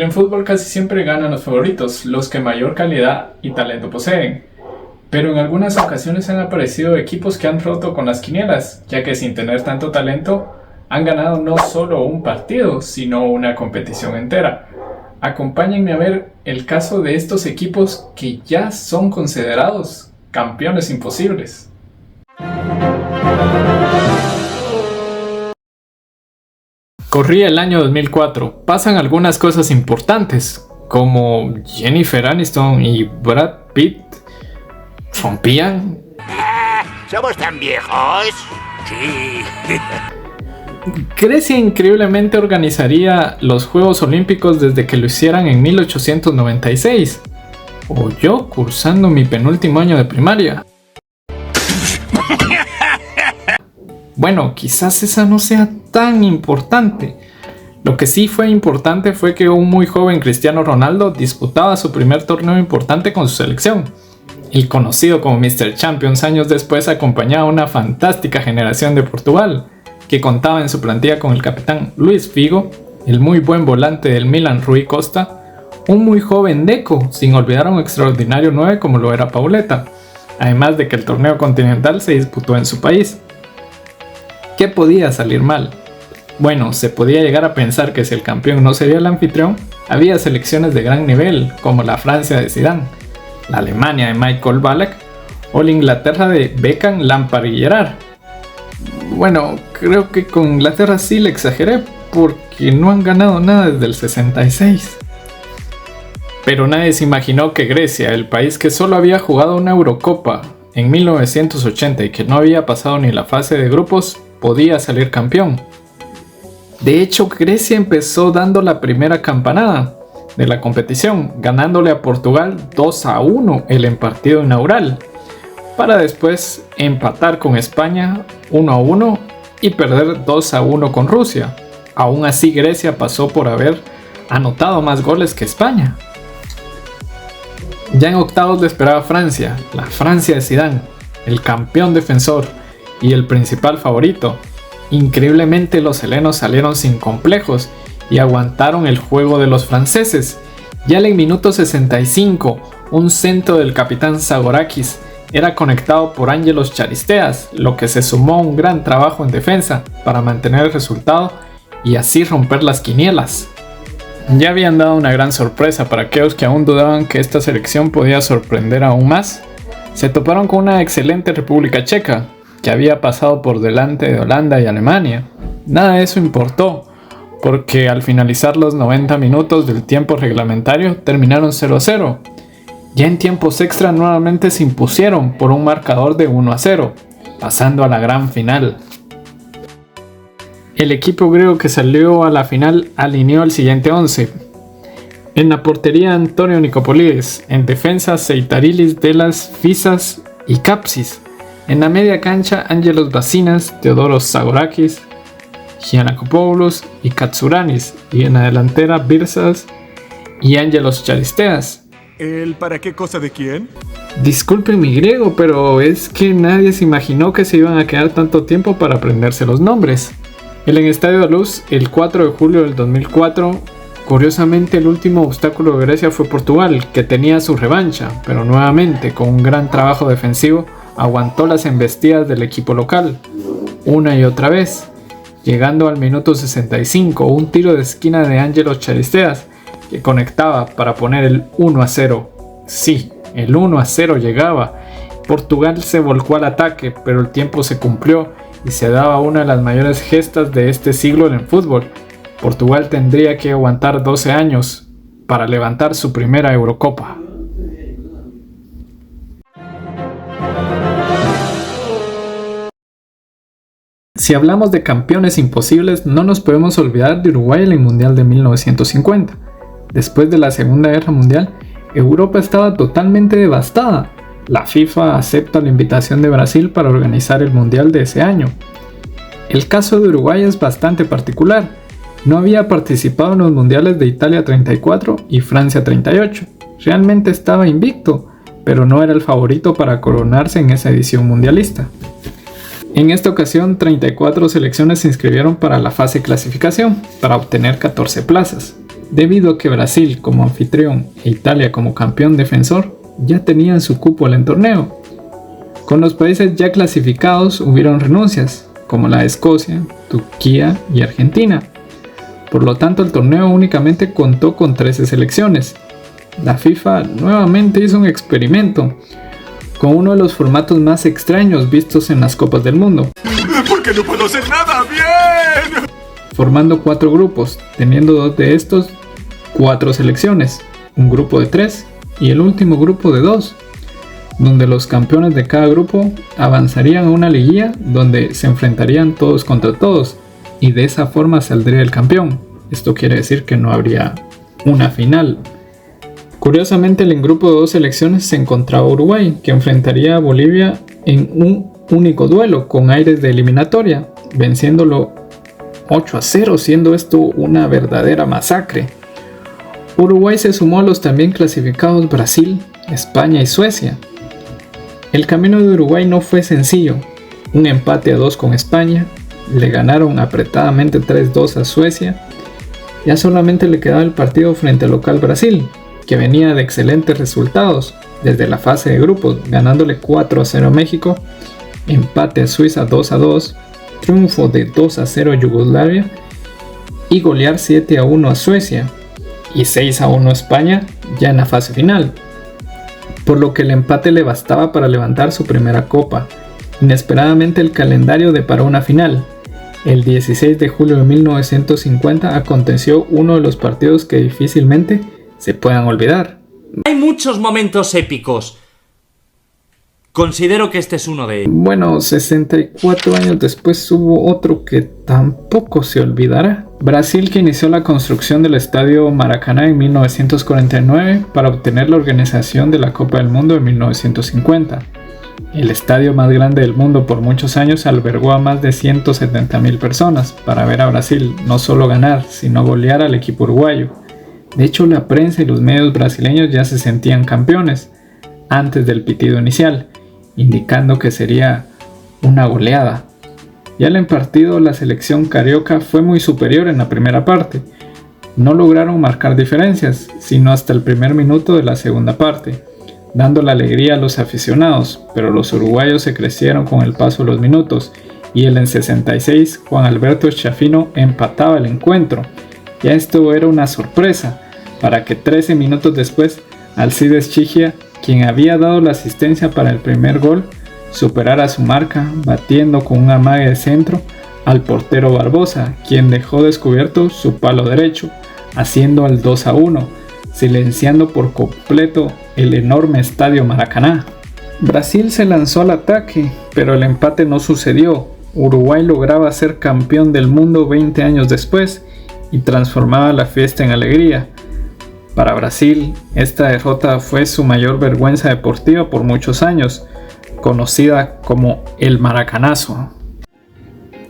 En fútbol casi siempre ganan los favoritos, los que mayor calidad y talento poseen. Pero en algunas ocasiones han aparecido equipos que han roto con las quinielas, ya que sin tener tanto talento han ganado no solo un partido, sino una competición entera. Acompáñenme a ver el caso de estos equipos que ya son considerados campeones imposibles. Corría el año 2004, pasan algunas cosas importantes, como Jennifer Aniston y Brad Pitt rompían. ¿Somos tan viejos? Sí. Grecia increíblemente organizaría los Juegos Olímpicos desde que lo hicieran en 1896. O yo cursando mi penúltimo año de primaria. Bueno, quizás esa no sea tan importante. Lo que sí fue importante fue que un muy joven Cristiano Ronaldo disputaba su primer torneo importante con su selección. El conocido como Mr. Champions años después acompañaba a una fantástica generación de Portugal, que contaba en su plantilla con el capitán Luis Figo, el muy buen volante del Milan Rui Costa, un muy joven Deco, sin olvidar a un extraordinario 9 como lo era Pauleta, además de que el torneo continental se disputó en su país. ¿Qué podía salir mal? Bueno, se podía llegar a pensar que si el campeón no sería el anfitrión, había selecciones de gran nivel, como la Francia de Zidane, la Alemania de Michael Ballack o la Inglaterra de Beckham, Lampard y Gerrard. Bueno, creo que con Inglaterra sí le exageré porque no han ganado nada desde el 66. Pero nadie se imaginó que Grecia, el país que solo había jugado una Eurocopa en 1980 y que no había pasado ni la fase de grupos, podía salir campeón. De hecho, Grecia empezó dando la primera campanada de la competición, ganándole a Portugal 2-1 el partido inaugural, para después empatar con España 1-1 y perder 2-1 con Rusia. Aún así, Grecia pasó por haber anotado más goles que España. Ya en octavos le esperaba Francia, la Francia de Zidane, el campeón defensor y el principal favorito. Increíblemente los helenos salieron sin complejos y aguantaron el juego de los franceses. Ya en el minuto 65, un centro del capitán Zagorakis era conectado por Ángelos Charisteas, lo que se sumó a un gran trabajo en defensa para mantener el resultado y así romper las quinielas. Ya habían dado una gran sorpresa para aquellos que aún dudaban que esta selección podía sorprender aún más. Se toparon con una excelente República Checa, que había pasado por delante de Holanda y Alemania. Nada de eso importó, porque al finalizar los 90 minutos del tiempo reglamentario terminaron 0-0. Ya en tiempos extra nuevamente se impusieron por un marcador de 1-0, pasando a la gran final. El equipo griego que salió a la final alineó el siguiente 11. En la portería Antonio Nicopolidis, en defensa Seitarilis, Delas, Fisas y Kapsis. En la media cancha Ángelos Bassinas, Theodoros Zagorakis, Giannakopoulos y Katsouranis, y en la delantera Birsas y Ángelos Charisteas. ¿El para qué cosa de quién? Disculpen mi griego, pero es que nadie se imaginó que se iban a quedar tanto tiempo para aprenderse los nombres. En el Estadio de Luz, el 4 de julio del 2004, curiosamente el último obstáculo de Grecia fue Portugal, que tenía su revancha, pero nuevamente con un gran trabajo defensivo aguantó las embestidas del equipo local, una y otra vez, llegando al minuto 65, un tiro de esquina de Ángelos Charisteas, que conectaba para poner el 1-0. Sí, el 1-0 llegaba. Portugal se volcó al ataque, pero el tiempo se cumplió y se daba una de las mayores gestas de este siglo en el fútbol. Portugal tendría que aguantar 12 años para levantar su primera Eurocopa. Si hablamos de campeones imposibles, no nos podemos olvidar de Uruguay en el Mundial de 1950. Después de la Segunda Guerra Mundial, Europa estaba totalmente devastada. La FIFA acepta la invitación de Brasil para organizar el Mundial de ese año. El caso de Uruguay es bastante particular. No había participado en los Mundiales de Italia 34 y Francia 38. Realmente estaba invicto, pero no era el favorito para coronarse en esa edición mundialista. En esta ocasión, 34 selecciones se inscribieron para la fase clasificación, para obtener 14 plazas. debido a que Brasil como anfitrión e Italia como campeón defensor ya tenían su cupo en el torneo. Con los países ya clasificados hubieron renuncias, como la de Escocia, Turquía y Argentina. Por lo tanto, el torneo únicamente contó con 13 selecciones. La FIFA nuevamente hizo un experimento con uno de los formatos más extraños vistos en las Copas del Mundo. ¿Por qué no puedo hacer nada bien? Formando 4 grupos, teniendo 2 de estos 4 selecciones, un grupo de 3 y el último grupo de 2, donde los campeones de cada grupo avanzarían a una liguilla donde se enfrentarían todos contra todos y de esa forma saldría el campeón. Esto quiere decir que no habría una final. Curiosamente, en el grupo de 2 selecciones se encontraba Uruguay, que enfrentaría a Bolivia en un único duelo con aires de eliminatoria, venciéndolo 8-0, siendo esto una verdadera masacre. Uruguay se sumó a los también clasificados Brasil, España y Suecia. El camino de Uruguay no fue sencillo. Un empate a 2 con España, le ganaron apretadamente 3-2 a Suecia. Ya solamente le quedaba el partido frente al local Brasil, que venía de excelentes resultados desde la fase de grupos, ganándole 4-0 a México, empate a Suiza 2-2, triunfo de 2-0 a Yugoslavia y golear 7-1 a Suecia y 6-1 a España ya en la fase final, por lo que el empate le bastaba para levantar su primera copa. Inesperadamente el calendario deparó una final. El 16 de julio de 1950 aconteció uno de los partidos que difícilmente se puedan olvidar. Hay muchos momentos épicos. Considero que este es uno de ellos. Bueno, 64 años después hubo otro que tampoco se olvidará. Brasil, que inició la construcción del Estadio Maracaná en 1949 para obtener la organización de la Copa del Mundo en 1950. El estadio más grande del mundo por muchos años albergó a más de 170,000 personas para ver a Brasil no solo ganar, sino golear al equipo uruguayo. De hecho, la prensa y los medios brasileños ya se sentían campeones antes del pitido inicial, indicando que sería una goleada. Ya en el partido, la selección carioca fue muy superior en la primera parte. No lograron marcar diferencias, sino hasta el primer minuto de la segunda parte, dando la alegría a los aficionados, pero los uruguayos se crecieron con el paso de los minutos y en el 66 Juan Alberto Chafino empataba el encuentro. Ya esto era una sorpresa, para que 13 minutos después Alcides Chigia, quien había dado la asistencia para el primer gol, superara su marca batiendo con un amague de centro al portero Barbosa, quien dejó descubierto su palo derecho, haciendo el 2-1, silenciando por completo el enorme estadio Maracaná. Brasil se lanzó al ataque, pero el empate no sucedió. Uruguay lograba ser campeón del mundo 20 años después y transformaba la fiesta en alegría. Para Brasil, esta derrota fue su mayor vergüenza deportiva por muchos años, conocida como el Maracanazo.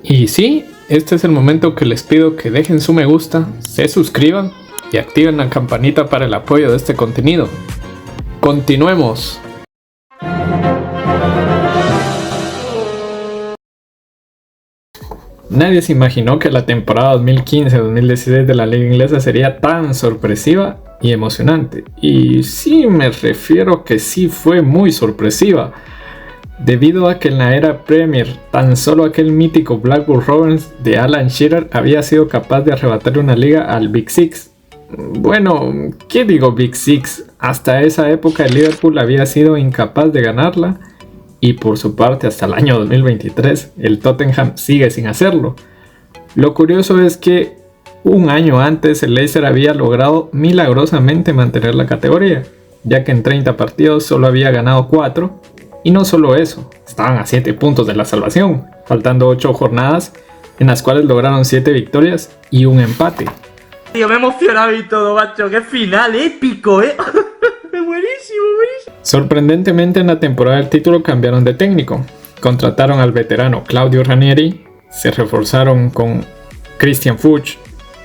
Y sí, este es el momento que les pido que dejen su me gusta, se suscriban y activen la campanita para el apoyo de este contenido. ¡Continuemos! Nadie se imaginó que la temporada 2015-2016 de la liga inglesa sería tan sorpresiva y emocionante. Y sí, me refiero que sí fue muy sorpresiva, debido a que en la era Premier tan solo aquel mítico Blackburn Rovers de Alan Shearer había sido capaz de arrebatarle una liga al Big Six. Bueno, ¿qué digo Big Six? Hasta esa época el Liverpool había sido incapaz de ganarla. Y por su parte, hasta el año 2023, el Tottenham sigue sin hacerlo. Lo curioso es que un año antes el Leicester había logrado milagrosamente mantener la categoría, ya que en 30 partidos solo había ganado 4, y no solo eso, estaban a 7 puntos de la salvación, faltando 8 jornadas en las cuales lograron 7 victorias y un empate. Tío, me he emocionado y todo, macho, qué final épico, Buenísimo. Sorprendentemente, en la temporada del título cambiaron de técnico. Contrataron al veterano Claudio Ranieri, se reforzaron con Christian Fuchs,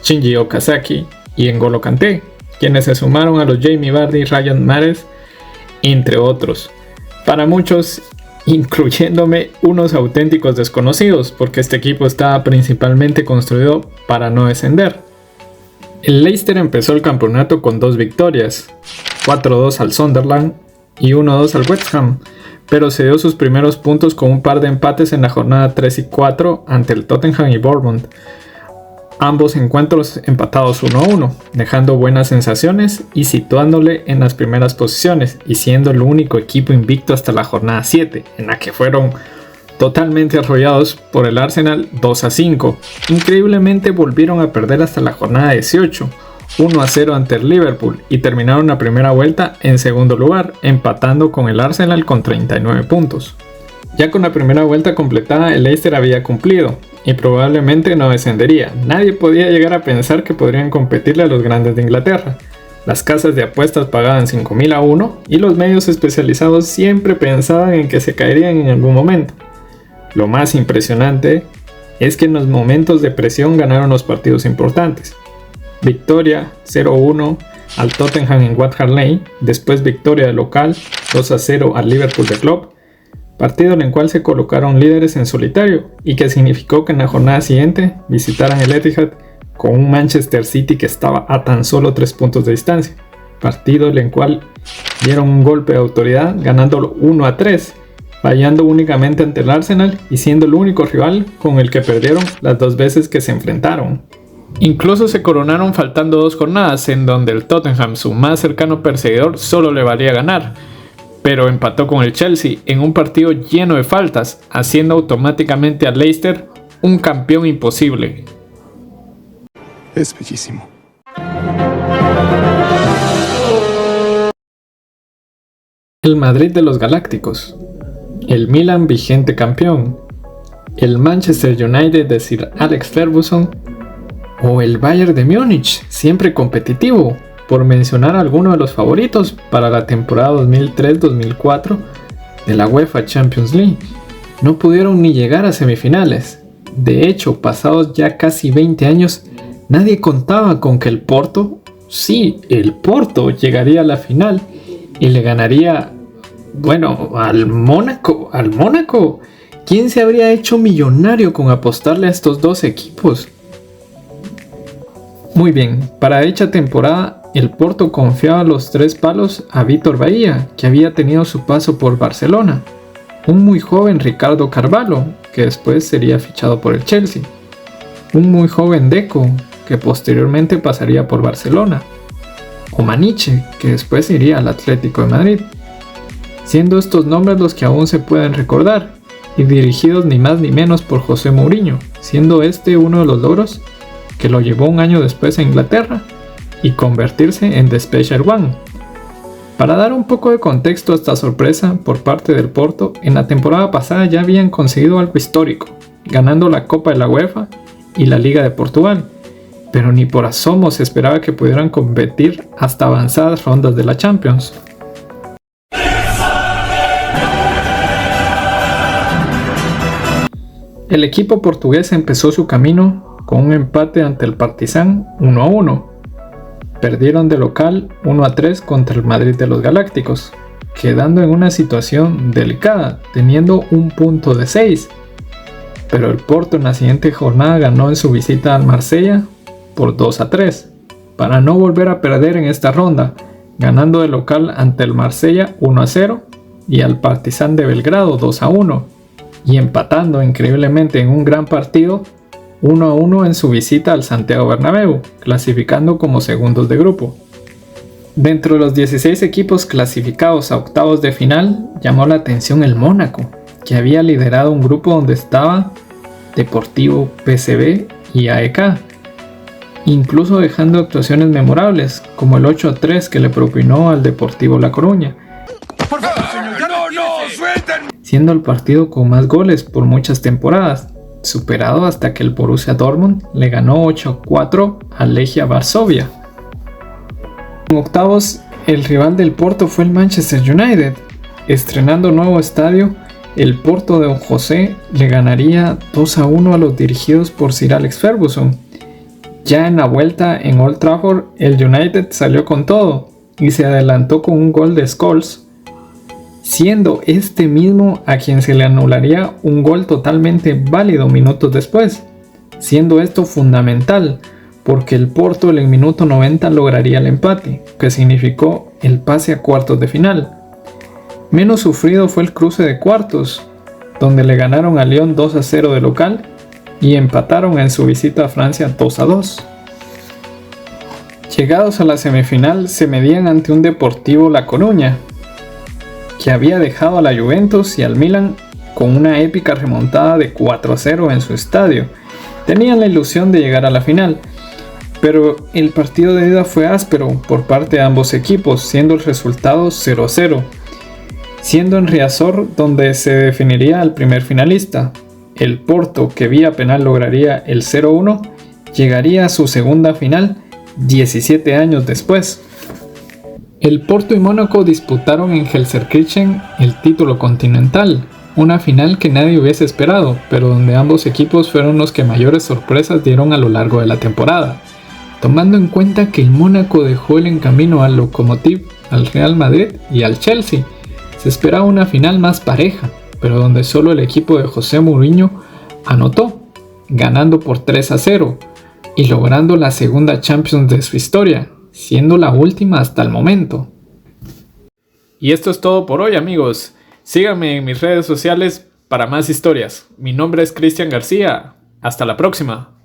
Shinji Okazaki y N'Golo Kanté, quienes se sumaron a los Jamie Vardy, Ryan Mahrez, entre otros. Para muchos, incluyéndome, unos auténticos desconocidos, porque este equipo estaba principalmente construido para no descender. El Leicester empezó el campeonato con 2 victorias, 4-2 al Sunderland y 1-2 al West Ham, pero se dio sus primeros puntos con un par de empates en la jornada 3 y 4 ante el Tottenham y Bournemouth. Ambos encuentros empatados 1-1, dejando buenas sensaciones y situándole en las primeras posiciones y siendo el único equipo invicto hasta la jornada 7, en la que fueron totalmente arrollados por el Arsenal 2-5. Increíblemente volvieron a perder hasta la jornada 18, 1-0 ante el Liverpool y terminaron la primera vuelta en segundo lugar, empatando con el Arsenal con 39 puntos. Ya con la primera vuelta completada, el Leicester había cumplido y probablemente no descendería. Nadie podía llegar a pensar que podrían competirle a los grandes de Inglaterra. Las casas de apuestas pagaban 5.000 a 1 y los medios especializados siempre pensaban en que se caerían en algún momento. Lo más impresionante es que en los momentos de presión ganaron los partidos importantes. Victoria 0-1 al Tottenham en White Lane, después victoria de local 2-0 al Liverpool de Klopp, partido en el cual se colocaron líderes en solitario y que significó que en la jornada siguiente visitaran el Etihad con un Manchester City que estaba a tan solo 3 puntos de distancia, partido en el cual dieron un golpe de autoridad ganándolo 1-3, fallando únicamente ante el Arsenal y siendo el único rival con el que perdieron las 2 veces que se enfrentaron. Incluso se coronaron faltando 2 jornadas en donde el Tottenham, su más cercano perseguidor, solo le valía ganar, pero empató con el Chelsea en un partido lleno de faltas, haciendo automáticamente al Leicester un campeón imposible. Es bellísimo. El Madrid de los Galácticos, el Milan vigente campeón, el Manchester United de Sir Alex Ferguson o el Bayern de Múnich, siempre competitivo, por mencionar algunos de los favoritos para la temporada 2003-2004 de la UEFA Champions League. No pudieron ni llegar a semifinales. De hecho, pasados ya casi 20 años, nadie contaba con que el Porto llegaría a la final y le ganaría, al Mónaco. ¿Quién se habría hecho millonario con apostarle a estos 2 equipos? Muy bien, para dicha temporada, el Porto confiaba los 3 palos a Vítor Bahía, que había tenido su paso por Barcelona, un muy joven Ricardo Carvalho, que después sería fichado por el Chelsea, un muy joven Deco, que posteriormente pasaría por Barcelona, o Maniche, que después iría al Atlético de Madrid, siendo estos nombres los que aún se pueden recordar, y dirigidos ni más ni menos por José Mourinho, siendo este uno de los logros que lo llevó un año después a Inglaterra y convertirse en The Special One. Para dar un poco de contexto a esta sorpresa por parte del Porto, en la temporada pasada ya habían conseguido algo histórico, ganando la Copa de la UEFA y la Liga de Portugal, pero ni por asomo se esperaba que pudieran competir hasta avanzadas rondas de la Champions. El equipo portugués empezó su camino con un empate ante el Partizan 1-1. Perdieron de local 1-3 contra el Madrid de los Galácticos, quedando en una situación delicada, teniendo un punto de 6. Pero el Porto en la siguiente jornada ganó en su visita al Marsella por 2-3, para no volver a perder en esta ronda, ganando de local ante el Marsella 1-0 y al Partizan de Belgrado 2-1, y empatando increíblemente en un gran partido 1-1 en su visita al Santiago Bernabéu, clasificando como segundos de grupo. Dentro de los 16 equipos clasificados a octavos de final, llamó la atención el Mónaco, que había liderado un grupo donde estaba Deportivo, PSV y AEK, incluso dejando actuaciones memorables, como el 8-3 que le propinó al Deportivo La Coruña, siendo el partido con más goles por muchas temporadas, superado hasta que el Borussia Dortmund le ganó 8-4 al Legia Varsovia. En octavos, el rival del Porto fue el Manchester United. Estrenando nuevo estadio, el Porto de Don José le ganaría 2-1 a los dirigidos por Sir Alex Ferguson. Ya en la vuelta en Old Trafford, el United salió con todo y se adelantó con un gol de Scholes, siendo este mismo a quien se le anularía un gol totalmente válido minutos después, siendo esto fundamental porque el Porto en el minuto 90 lograría el empate, que significó el pase a cuartos de final. Menos sufrido fue el cruce de cuartos, donde le ganaron a Lyon 2-0 de local y empataron en su visita a Francia 2-2. Llegados a la semifinal se medían ante un Deportivo La Coruña, que había dejado a la Juventus y al Milan con una épica remontada de 4-0 en su estadio. Tenían la ilusión de llegar a la final, pero el partido de ida fue áspero por parte de ambos equipos, siendo el resultado 0-0, siendo en Riazor donde se definiría al primer finalista. El Porto, que vía penal lograría el 0-1, llegaría a su segunda final 17 años después. El Porto y Mónaco disputaron en Gelsenkirchen el título continental, una final que nadie hubiese esperado, pero donde ambos equipos fueron los que mayores sorpresas dieron a lo largo de la temporada, tomando en cuenta que el Mónaco dejó en camino al Lokomotiv, al Real Madrid y al Chelsea. Se esperaba una final más pareja, pero donde solo el equipo de José Mourinho anotó, ganando por 3-0 y logrando la segunda Champions de su historia, siendo la última hasta el momento. Y esto es todo por hoy, amigos. Síganme en mis redes sociales para más historias. Mi nombre es Cristian García. Hasta la próxima.